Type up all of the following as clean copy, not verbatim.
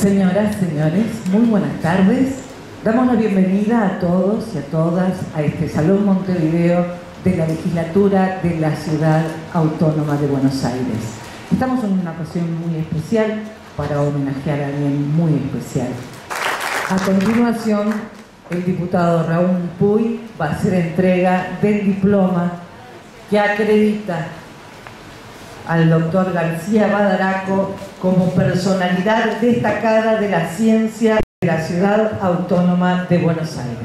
Señoras, señores, muy buenas tardes. Damos la bienvenida a todos y a todas a este Salón Montevideo de la Legislatura de la Ciudad Autónoma de Buenos Aires. Estamos en una ocasión muy especial para homenajear a alguien muy especial. A continuación, el diputado Raúl Puy va a hacer entrega del diploma que acredita al doctor García Badaraco como personalidad destacada de la ciencia de la Ciudad Autónoma de Buenos Aires.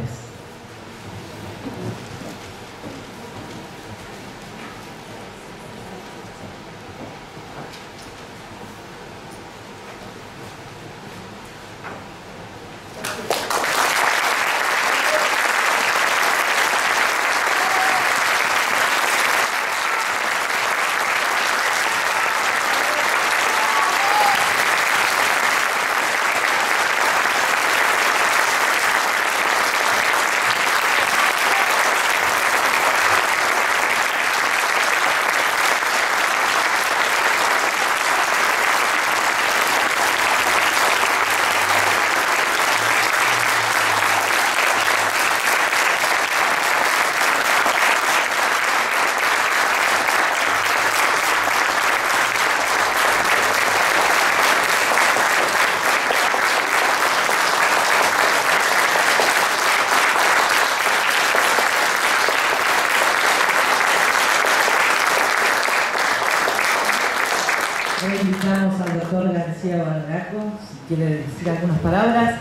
Invitamos al doctor García Badaraco, si quiere decir algunas palabras.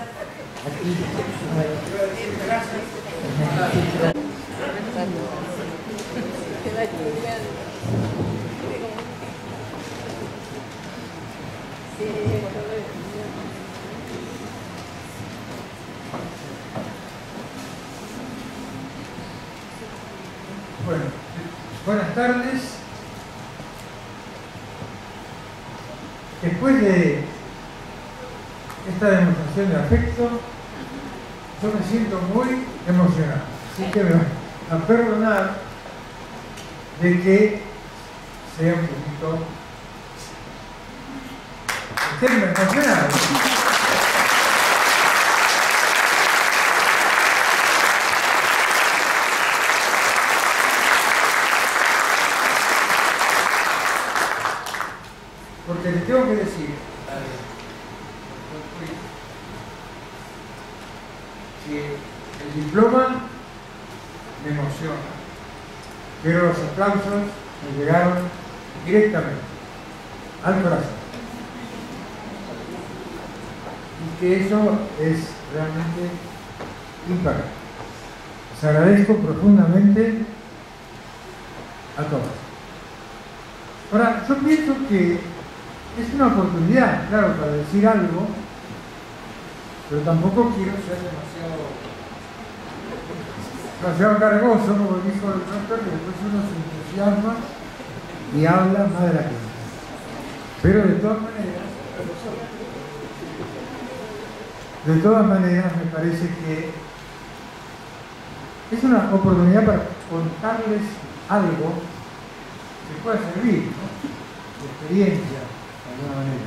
Aquí. Bueno, buenas tardes. Después de esta demostración de afecto, yo me siento muy emocionado. Así que me van a perdonar de que sea un poquito emocionado. Porque le tengo que decir que el diploma me emociona, pero los aplausos me llegaron directamente al corazón. Y que eso es realmente impagable. Les agradezco profundamente a todos. Ahora, yo pienso que es una oportunidad, claro, para decir algo, pero tampoco quiero ser demasiado cargoso, como dijo el doctor, que después uno se entusiasma y habla más de la cuenta. Pero de todas maneras me parece que es una oportunidad para contarles algo que pueda servir, ¿no? De experiencia. De alguna manera.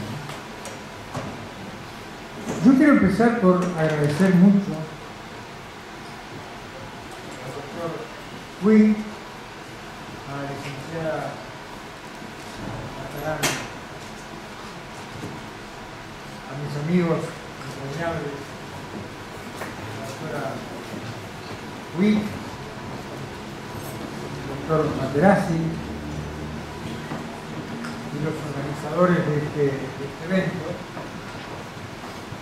Yo quiero empezar por agradecer mucho al doctor Puy, a la licenciada Matarán, a mis amigos entrañables, la doctora Puy, el doctor Materazzi, y los organizadores de este evento,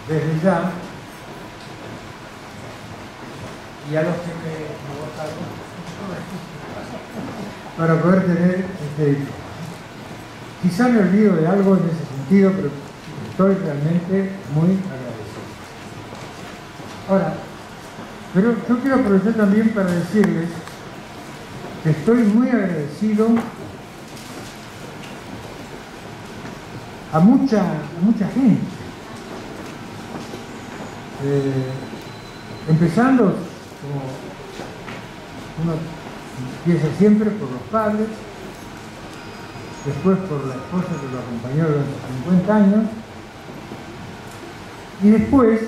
desde ya, y a los que me votaron para poder tener este diploma. Quizá me olvido de algo en ese sentido, pero estoy realmente muy agradecido. Ahora, pero yo quiero aprovechar también para decirles que estoy muy agradecido a mucha gente, empezando, como uno empieza siempre, por los padres, después por la esposa que lo acompañó durante 50 años, Y después,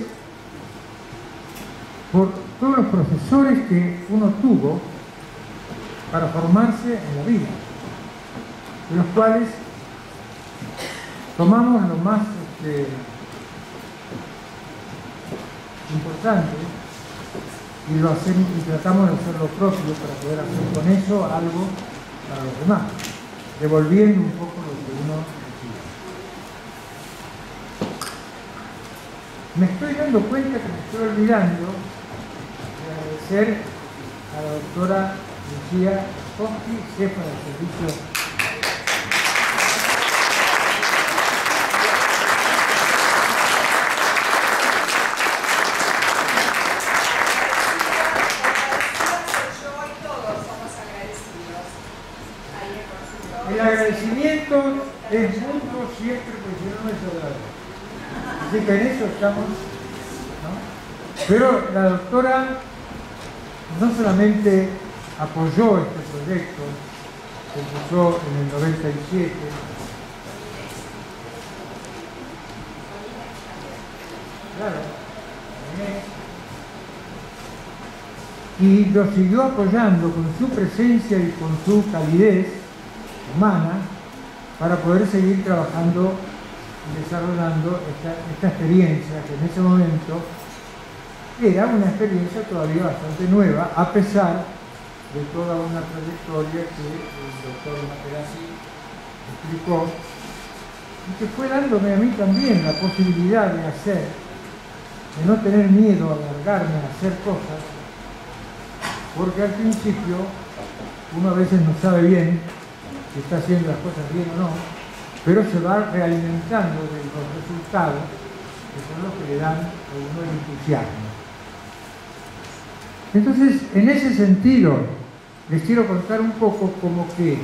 por todos los profesores que uno tuvo para formarse en la vida, de los cuales tomamos lo más importante y lo hacemos y tratamos de hacer lo propio para poder hacer con eso algo para los demás, devolviendo un poco lo que uno recibe. Me estoy dando cuenta que me estoy olvidando de agradecer a la doctora Lucía Koski, jefa del servicio. El agradecimiento es mutuo siempre, porque si no, no es agradable. Así que en eso estamos, ¿no? Pero la doctora no solamente apoyó este proyecto, que empezó en el 97, claro, y lo siguió apoyando con su presencia y con su calidez humana para poder seguir trabajando y desarrollando esta experiencia que en ese momento era una experiencia todavía bastante nueva, a pesar de toda una trayectoria que el doctor Materazzi explicó y que fue dándome a mí también la posibilidad de hacer, de no tener miedo a alargarme a hacer cosas, porque al principio uno a veces no sabe bien si está haciendo las cosas bien o no, pero se va realimentando de los resultados que son los que le dan a uno el entusiasmo. Entonces, en ese sentido, les quiero contar un poco como que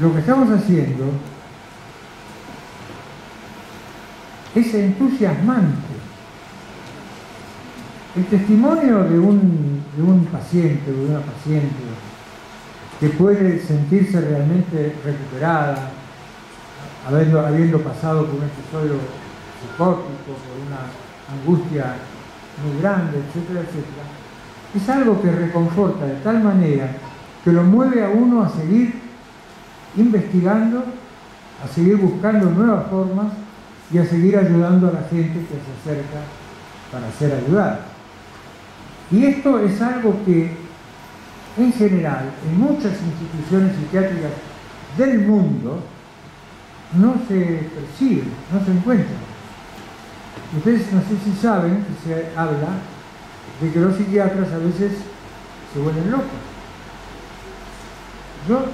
lo que estamos haciendo es entusiasmante. El testimonio de un paciente o de una paciente que puede sentirse realmente recuperada, habiendo pasado por un episodio psicótico, por una angustia muy grande, etcétera, etcétera, es algo que reconforta de tal manera que lo mueve a uno a seguir investigando, a seguir buscando nuevas formas y a seguir ayudando a la gente que se acerca para ser ayudada. Y esto es algo que, en general, en muchas instituciones psiquiátricas del mundo, no se percibe, no se encuentra. Ustedes no sé si saben que se habla de que los psiquiatras a veces se vuelven locos. Yo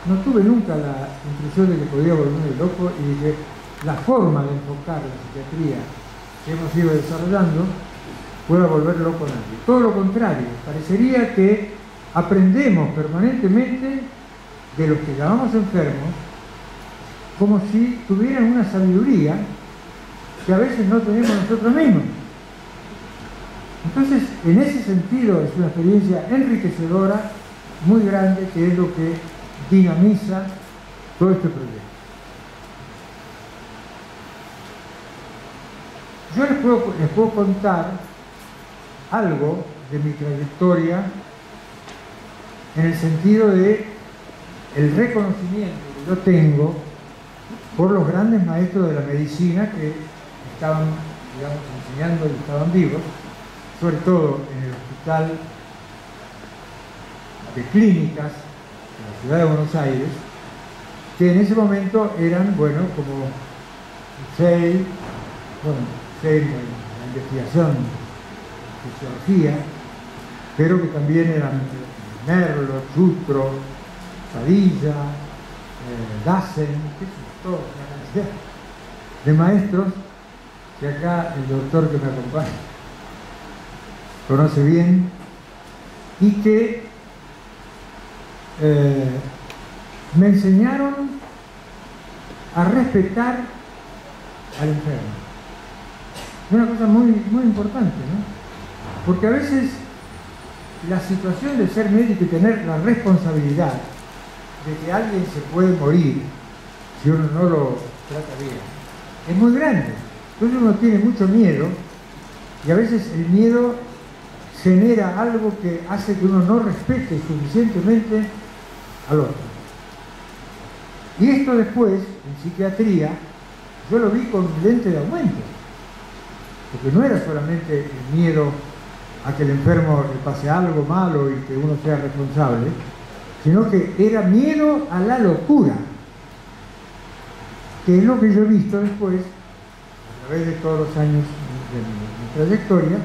no tuve nunca la impresión de que podía volverme loco y de que la forma de enfocar la psiquiatría que hemos ido desarrollando pueda volver loco a nadie. Todo lo contrario, parecería que aprendemos permanentemente de los que llamamos enfermos como si tuvieran una sabiduría que a veces no tenemos nosotros mismos. Entonces, en ese sentido es una experiencia enriquecedora, muy grande, que es lo que dinamiza todo este proyecto. Yo les puedo contar algo de mi trayectoria en el sentido de el reconocimiento que yo tengo por los grandes maestros de la medicina que estaban, digamos, enseñando y estaban vivos, sobre todo en el Hospital de Clínicas de la Ciudad de Buenos Aires, que en ese momento eran, bueno, como Hussein, la investigación de fisiología, pero que también eran Merlo, Chutro, Padilla, Dassen, toda una cantidad de maestros que acá el doctor que me acompaña conoce bien y que me enseñaron a respetar al enfermo. Es una cosa muy, muy importante, ¿no? Porque a veces la situación de ser médico y tener la responsabilidad de que alguien se puede morir si uno no lo trata bien es muy grande. Entonces uno tiene mucho miedo y a veces el miedo genera algo que hace que uno no respete suficientemente al otro. Y esto después, en psiquiatría, yo lo vi con lente de aumento, porque no era solamente el miedo a que el enfermo le pase algo malo y que uno sea responsable, sino que era miedo a la locura, que es lo que yo he visto después, a través de todos los años de mi trayectoria,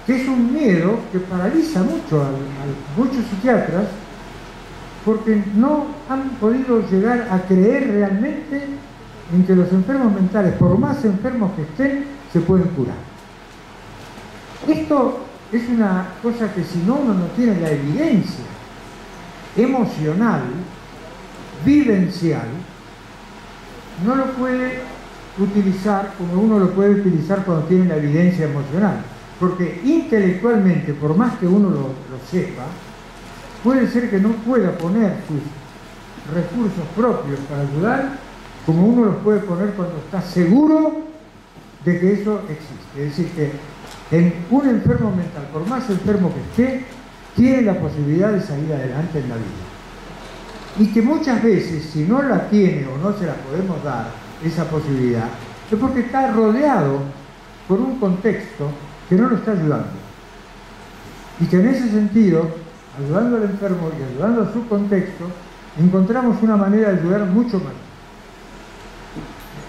que es un miedo que paraliza mucho a muchos psiquiatras, porque no han podido llegar a creer realmente en que los enfermos mentales, por más enfermos que estén, se pueden curar. Esto es una cosa que si no uno no tiene la evidencia emocional, vivencial, no lo puede utilizar como uno lo puede utilizar cuando tiene la evidencia emocional. Porque intelectualmente, por más que uno lo sepa, puede ser que no pueda poner sus recursos propios para ayudar como uno los puede poner cuando está seguro de que eso existe. Es decir, que en un enfermo mental, por más enfermo que esté, tiene la posibilidad de salir adelante en la vida. Y que muchas veces, si no la tiene o no se la podemos dar, esa posibilidad, es porque está rodeado por un contexto que no lo está ayudando. Y que en ese sentido, ayudando al enfermo y ayudando a su contexto, encontramos una manera de ayudar mucho más.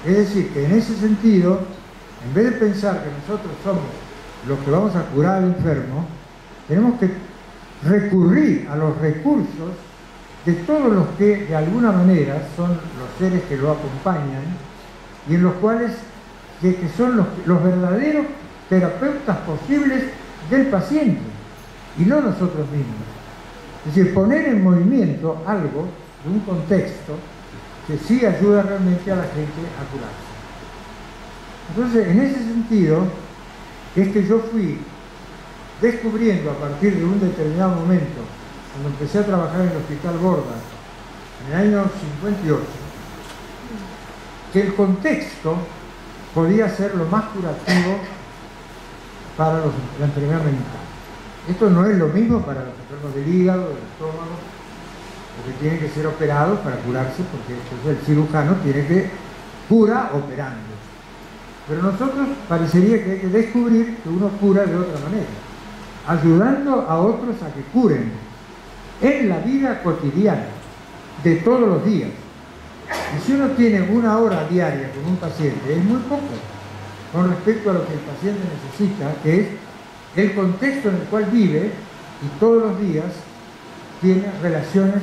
Es decir, que en ese sentido, en vez de pensar que nosotros somos los que vamos a curar al enfermo, tenemos que recurrir a los recursos de todos los que de alguna manera son los seres que lo acompañan y en los cuales que son los verdaderos terapeutas posibles del paciente y no nosotros mismos. Es decir, poner en movimiento algo de un contexto que sí ayuda realmente a la gente a curarse. Entonces, en ese sentido, es que yo fui descubriendo a partir de un determinado momento, cuando empecé a trabajar en el Hospital Borda, en el año 58, que el contexto podía ser lo más curativo para la enfermedad mental. Esto no es lo mismo para los enfermos del hígado, del estómago, porque tienen que ser operados para curarse, porque entonces el cirujano tiene que cura operando. Pero nosotros parecería que hay que descubrir que uno cura de otra manera, ayudando a otros a que curen en la vida cotidiana, de todos los días. Y si uno tiene una hora diaria con un paciente, es muy poco con respecto a lo que el paciente necesita, que es el contexto en el cual vive y todos los días tiene relaciones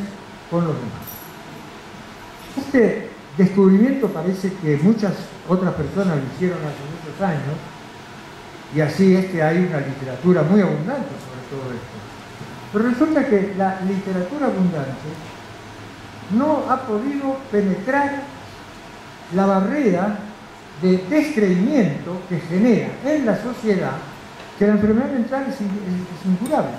con los demás. Este descubrimiento parece que muchas otras personas lo hicieron hace muchos años, y así es que hay una literatura muy abundante sobre todo esto. Pero resulta que la literatura abundante no ha podido penetrar la barrera de descreimiento que genera en la sociedad que la enfermedad mental es incurable,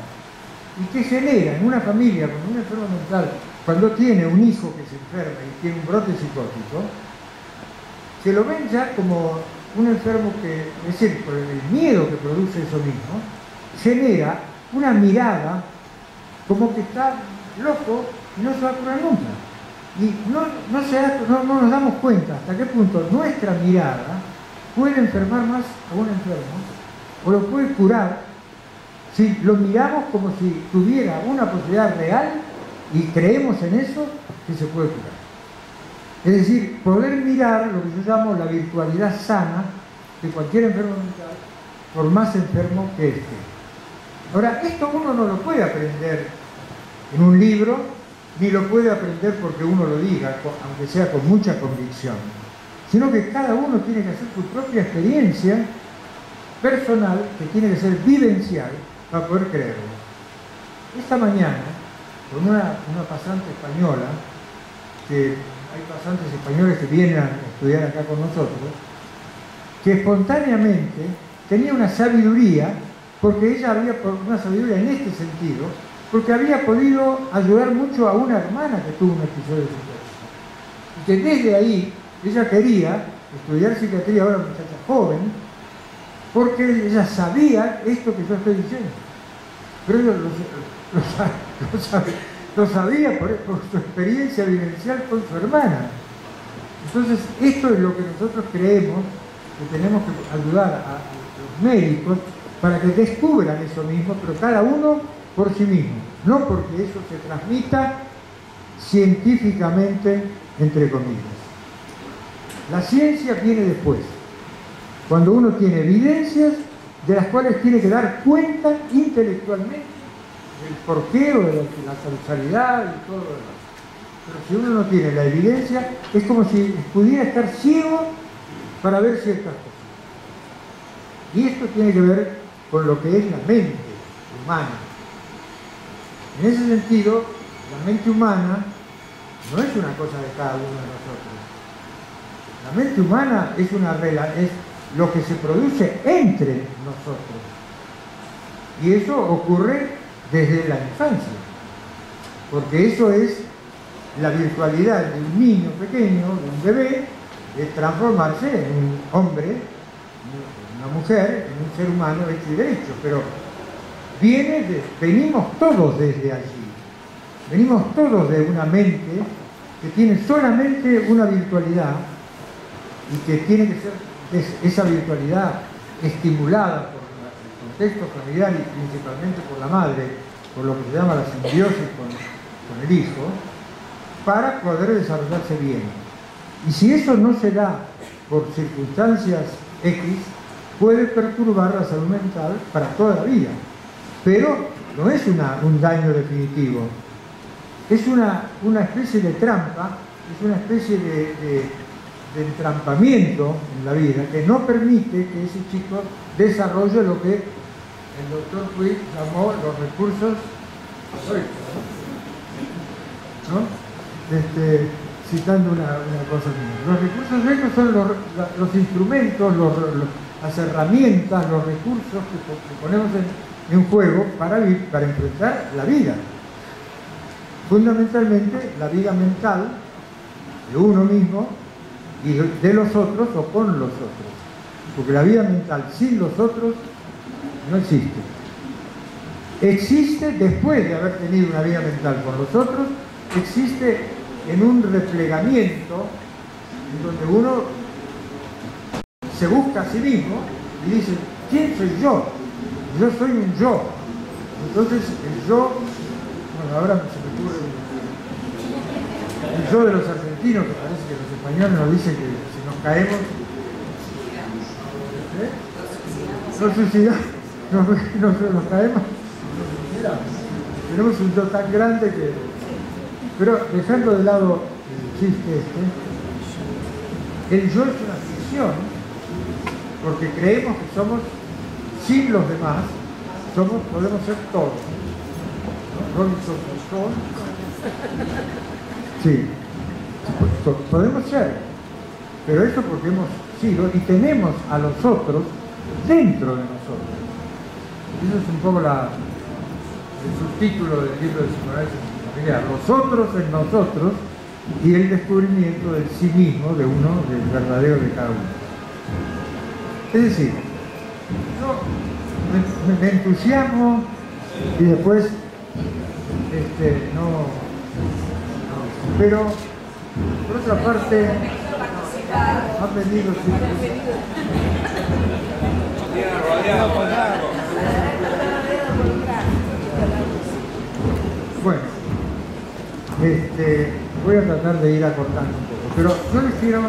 y que genera en una familia con un enfermo mental, cuando tiene un hijo que se enferma y tiene un brote psicótico, se lo ven ya como un enfermo que, es decir, por el miedo que produce eso mismo, genera una mirada como que está loco y no se va a curar nunca. Y no nos damos cuenta hasta qué punto nuestra mirada puede enfermar más a un enfermo o lo puede curar si lo miramos como si tuviera una posibilidad real y creemos en eso, que se puede curar. Es decir, poder mirar lo que yo llamo la virtualidad sana de cualquier enfermo mental, por más enfermo que esté. Ahora, esto uno no lo puede aprender en un libro, ni lo puede aprender porque uno lo diga, aunque sea con mucha convicción, sino que cada uno tiene que hacer su propia experiencia personal, que tiene que ser vivencial, para poder creerlo. Esta mañana, con una pasante española, que hay pasantes españoles que vienen a estudiar acá con nosotros, que espontáneamente tenía una sabiduría, porque ella había, una sabiduría en este sentido, porque había podido ayudar mucho a una hermana que tuvo un episodio psicótico. Y que desde ahí ella quería estudiar psiquiatría ahora, muchacha joven, porque ella sabía esto que yo estoy diciendo. Pero ella lo sabía por su experiencia vivencial con su hermana. Entonces, esto es lo que nosotros creemos que tenemos que ayudar a los médicos para que descubran eso mismo, pero cada uno por sí mismo, no porque eso se transmita científicamente, entre comillas. La ciencia viene después, cuando uno tiene evidencias de las cuales tiene que dar cuenta intelectualmente del porqué o de la causalidad y todo lo demás. Pero si uno no tiene la evidencia, es como si pudiera estar ciego para ver ciertas cosas. Y esto tiene que ver con lo que es la mente humana. En ese sentido, la mente humana no es una cosa de cada uno de nosotros. La mente humana es lo que se produce entre nosotros. Y eso ocurre desde la infancia. Porque eso es la virtualidad de un niño pequeño, de un bebé, de transformarse en un hombre, una mujer, en un ser humano hecho y derecho. Pero venimos todos desde allí. Venimos todos de una mente que tiene solamente una virtualidad y que tiene que ser esa virtualidad estimulada por el contexto familiar y principalmente por la madre, por lo que se llama la simbiosis con el hijo, para poder desarrollarse bien. Y si eso no se da por circunstancias X, puede perturbar la salud mental para toda la vida. Pero no es un daño definitivo. Es una especie de trampa, es una especie de entrampamiento en la vida que no permite que ese chico desarrolle lo que el doctor Puig llamó los recursos estoicos, ¿no? Citando una cosa mía. Los recursos estoicos son los instrumentos, las herramientas, los recursos que ponemos en juego para enfrentar la vida. Fundamentalmente la vida mental de uno mismo y de los otros o con los otros. Porque la vida mental sin los otros no existe. Existe después de haber tenido una vida mental con los otros, existe en un replegamiento en donde uno se busca a sí mismo y dice, ¿quién soy yo? Yo soy un yo. Entonces el yo, bueno, ahora se me ocurre el yo de los argentinos, que parece que los españoles nos dicen que si nos caemos nos suicidamos, nos caemos, tenemos un yo tan grande que... Pero dejando de lado el chiste el yo es una ficción, porque creemos que somos, sin los demás, podemos ser todos. ¿No? Todos. Sí, podemos ser, pero eso porque hemos sido y tenemos a los otros dentro de nosotros. Eso es un poco el subtítulo del libro de psicoanálisis familiar, los otros en nosotros y el descubrimiento del sí mismo de uno, del verdadero de cada uno. Es decir, yo me entusiasmo y después pero por otra parte han venido bueno, voy a tratar de ir acortando un poco, pero yo les quiero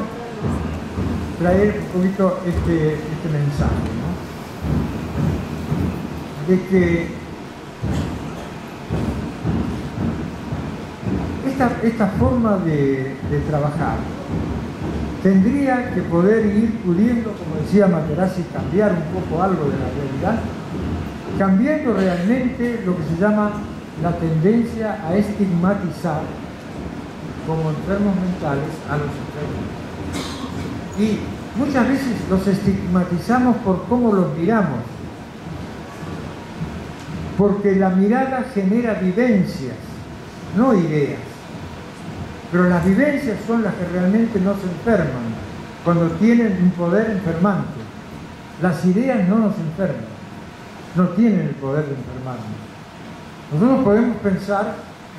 traer un poquito este mensaje, ¿no? De que esta forma de trabajar tendría que poder ir pudiendo, como decía Materazzi, cambiar un poco algo de la realidad, cambiando realmente lo que se llama la tendencia a estigmatizar como enfermos mentales a los enfermos. Y muchas veces los estigmatizamos por cómo los miramos, porque la mirada genera vivencias, no ideas. Pero las vivencias son las que realmente nos enferman. cuando tienen un poder enfermante. Las ideas no nos enferman, no tienen el poder de enfermarnos. Nosotros podemos pensar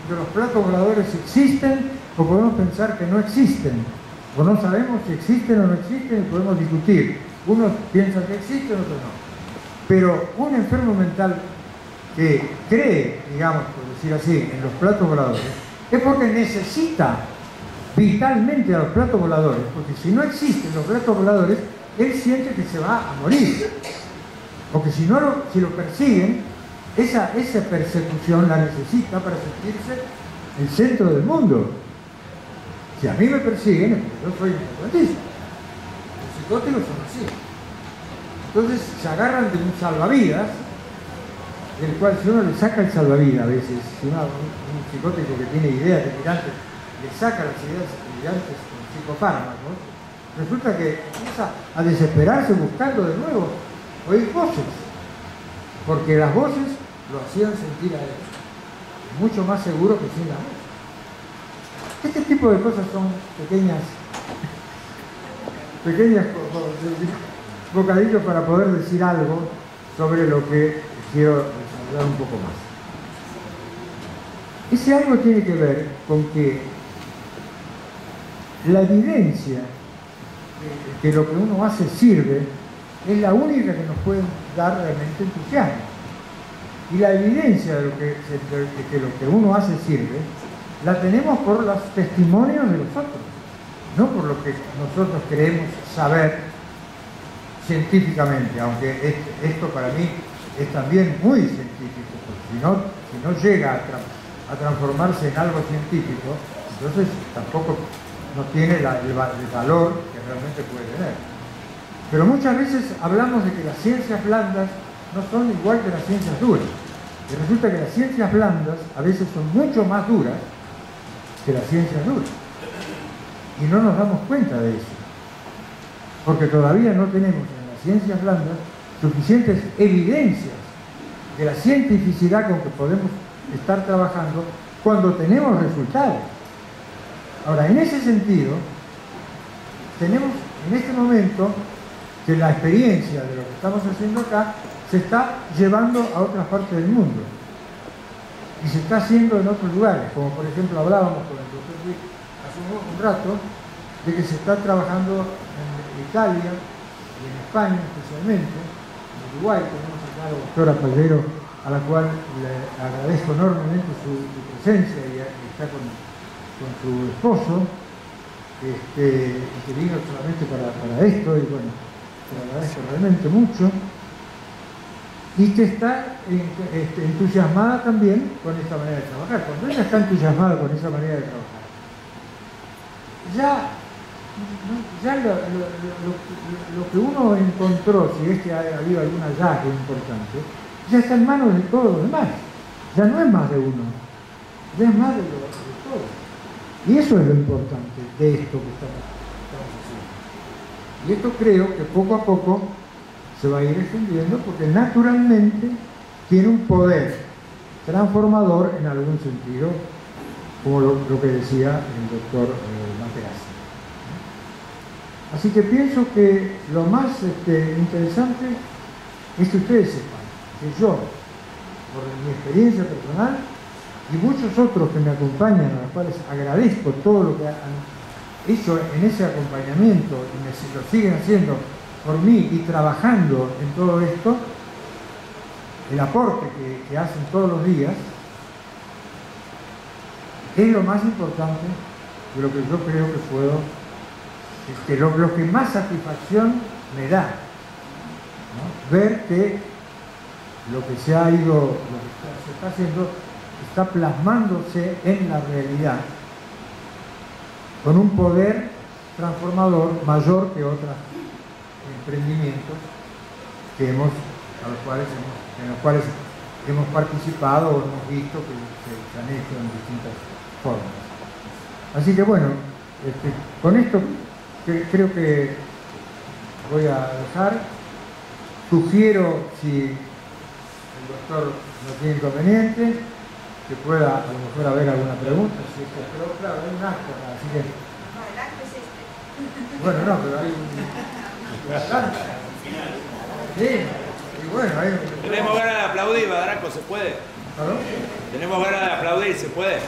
que los platos voladores existen o podemos pensar que no existen, o no sabemos si existen o no existen y podemos discutir. Unos piensan que existen, otros no. Pero un enfermo mental que cree, digamos, por decir así, en los platos voladores, es porque necesita vitalmente a los platos voladores, porque si no existen los platos voladores, él siente que se va a morir. Porque si lo persiguen, esa persecución la necesita para sentirse el centro del mundo. Si a mí me persiguen, es porque yo soy un psicotista. Los psicóticos son así. Entonces se agarran de un salvavidas, del cual si uno le saca el salvavidas a veces, si un psicótico que tiene ideas delirantes le saca las ideas delirantes con psicofármacos, resulta que empieza a desesperarse buscando de nuevo oír voces, porque las voces lo hacían sentir a él mucho más seguro que sin la voz. Este tipo de cosas son pequeñas bocadillos para poder decir algo sobre lo que quiero desarrollar un poco más. Ese algo tiene que ver con que la evidencia de que lo que uno hace sirve es la única que nos puede dar realmente entusiasmo. Y la evidencia de que lo que uno hace sirve la tenemos por los testimonios de los otros, no por lo que nosotros creemos saber científicamente, aunque esto para mí es también muy científico, porque si no llega a transformarse en algo científico, entonces tampoco no tiene el valor que realmente puede tener. Pero muchas veces hablamos de que las ciencias blandas no son igual que las ciencias duras. Y resulta que las ciencias blandas a veces son mucho más duras que las ciencias duras. Y no nos damos cuenta de eso. Porque todavía no tenemos en las ciencias blandas suficientes evidencias de la cientificidad con que podemos estar trabajando cuando tenemos resultados. Ahora, en ese sentido, tenemos en este momento que la experiencia de lo que estamos haciendo acá se está llevando a otras partes del mundo y se está haciendo en otros lugares, como por ejemplo hablábamos con el doctor Luis hace un rato de que se está trabajando en Italia y en España especialmente, en Uruguay tenemos acá a la doctora Pallero, a la cual le agradezco enormemente su presencia y está con su esposo, que vino solamente para esto, y bueno, te agradezco realmente mucho, y que está entusiasmada también con esta manera de trabajar. Cuando ella está entusiasmada con esa manera de trabajar, ya lo que uno encontró, si es que ha habido algún hallazgo importante, ya está en manos de todos los demás. Ya no es más de uno, ya es más de todos. Y eso es lo importante de esto que estamos haciendo. Y esto creo que poco a poco se va a ir extendiendo porque naturalmente tiene un poder transformador en algún sentido, como lo que decía el doctor Materazzi. Así que pienso que lo más interesante es que ustedes sepan que yo, por mi experiencia personal, y muchos otros que me acompañan, a los cuales agradezco todo lo que han hecho en ese acompañamiento y lo siguen haciendo por mí y trabajando en todo esto, el aporte que hacen todos los días, es lo más importante de lo que yo creo que puedo, lo que más satisfacción me da, ¿no? Ver que lo que se ha ido, lo que se está haciendo, está plasmándose en la realidad con un poder transformador mayor que otros emprendimientos en los cuales hemos participado o hemos visto que se han hecho en distintas formas. Así que bueno, con esto creo que voy a dejar. Sugiero, si el doctor no tiene inconveniente, que pueda a lo mejor haber alguna pregunta, pero claro, hay un acto, así que... No, el acto es este. Bueno, no, pero hay bastante. Sí, y bueno, hay... Tenemos ganas de aplaudir, Badraco, ¿se puede? ¿Perdón? Tenemos ganas de aplaudir, ¿se puede?